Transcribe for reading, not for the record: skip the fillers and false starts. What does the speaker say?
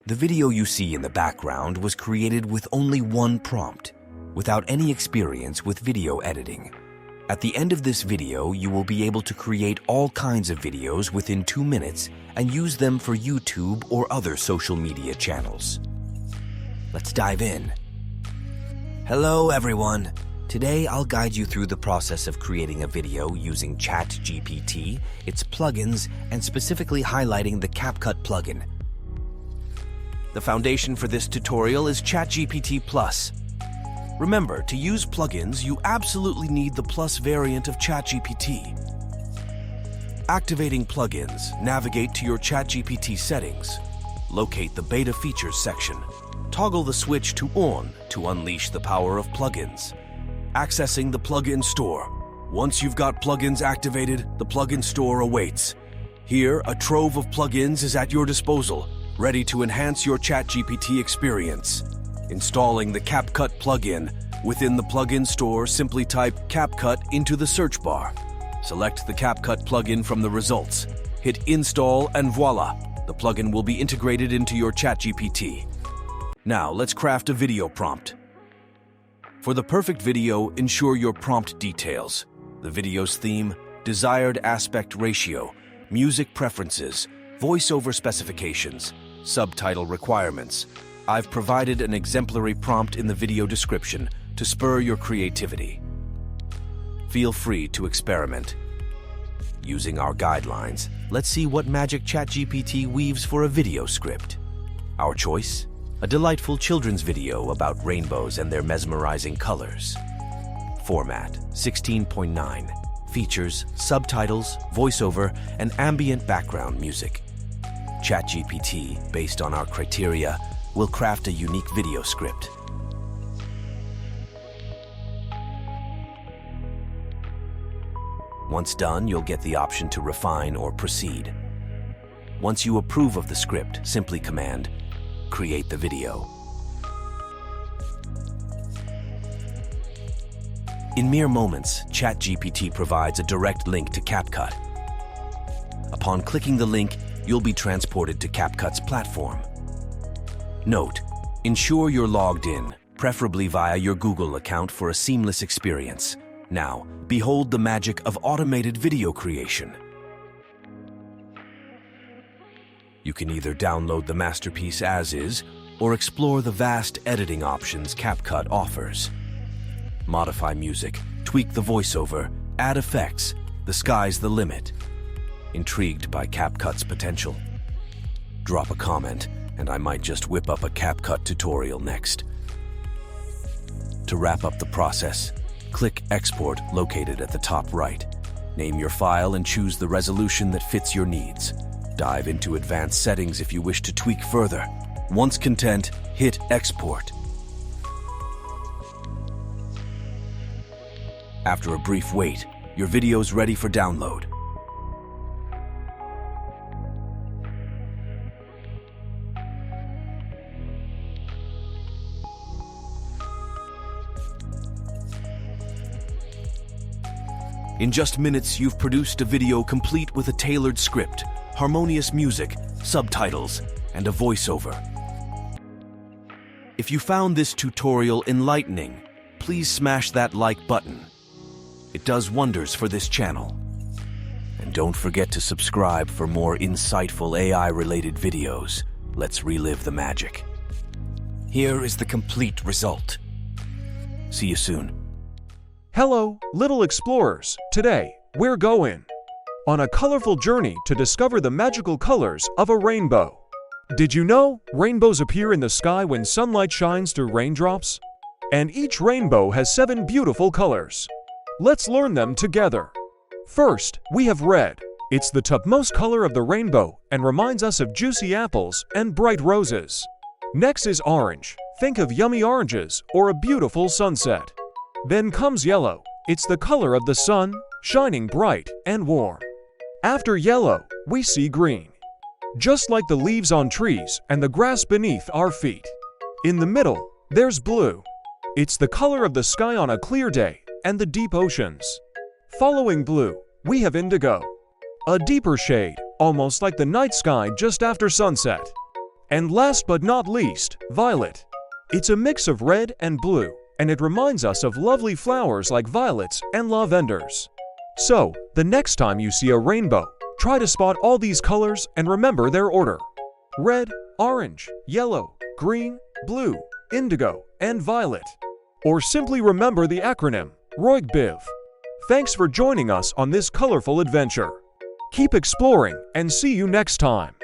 The video you see in the background was created with only one prompt, without any experience with video editing. At the end of this video, you will be able to create all kinds of videos within 2 minutes and use them for YouTube or other social media channels. Let's dive in. Hello everyone! Today I'll guide you through the process of creating a video using ChatGPT, its plugins, and specifically highlighting the CapCut plugin. The foundation for this tutorial is ChatGPT Plus. Remember, to use plugins, you absolutely need the Plus variant of ChatGPT. Activating plugins, navigate to your ChatGPT settings. Locate the Beta Features section. Toggle the switch to On to unleash the power of plugins. Accessing the plugin store. Once you've got plugins activated, the plugin store awaits. Here, a trove of plugins is at your disposal, ready to enhance your ChatGPT experience. Installing the CapCut plugin. Within the plugin store, simply type CapCut into the search bar. Select the CapCut plugin from the results. Hit Install and voila! The plugin will be integrated into your ChatGPT. Now, let's craft a video prompt. For the perfect video, ensure your prompt details: the video's theme, desired aspect ratio, music preferences, voiceover specifications, subtitle requirements. I've provided an exemplary prompt in the video description to spur your creativity. Feel free to experiment. Using our guidelines, let's see what magic ChatGPT weaves for a video script. Our choice? A delightful children's video about rainbows and their mesmerizing colors. Format: 16:9. Features: subtitles, voiceover, and ambient background music. ChatGPT, based on our criteria, will craft a unique video script. Once done, you'll get the option to refine or proceed. Once you approve of the script, simply command Create the video. In mere moments, ChatGPT provides a direct link to CapCut. Upon clicking the link, you'll be transported to CapCut's platform. Note: ensure you're logged in, preferably via your Google account for a seamless experience. Now, behold the magic of automated video creation. You can either download the masterpiece as is, or explore the vast editing options CapCut offers. Modify music, tweak the voiceover, add effects. The sky's the limit. Intrigued by CapCut's potential? Drop a comment, and I might just whip up a CapCut tutorial next. To wrap up the process, click Export located at the top right. Name your file and choose the resolution that fits your needs. Dive into advanced settings if you wish to tweak further. Once content, hit Export. After a brief wait, your video's ready for download. In just minutes, you've produced a video complete with a tailored script, harmonious music, subtitles, and a voiceover. If you found this tutorial enlightening, please smash that like button. It does wonders for this channel. And don't forget to subscribe for more insightful AI-related videos. Let's relive the magic. Here is the complete result. See you soon. Hello, little explorers. Today, we're going on a colorful journey to discover the magical colors of a rainbow. Did you know rainbows appear in the sky when sunlight shines through raindrops? And each rainbow has 7 beautiful colors. Let's learn them together. First, we have red. It's the topmost color of the rainbow and reminds us of juicy apples and bright roses. Next is orange. Think of yummy oranges or a beautiful sunset. Then comes yellow. It's the color of the sun, shining bright and warm. After yellow, we see green. Just like the leaves on trees and the grass beneath our feet. In the middle, there's blue. It's the color of the sky on a clear day and the deep oceans. Following blue, we have indigo. A deeper shade, almost like the night sky just after sunset. And last but not least, violet. It's a mix of red and blue, and it reminds us of lovely flowers like violets and lavenders. So, the next time you see a rainbow, try to spot all these colors and remember their order: red, orange, yellow, green, blue, indigo, and violet. Or simply remember the acronym ROIGBIV. Thanks for joining us on this colorful adventure. Keep exploring and see you next time.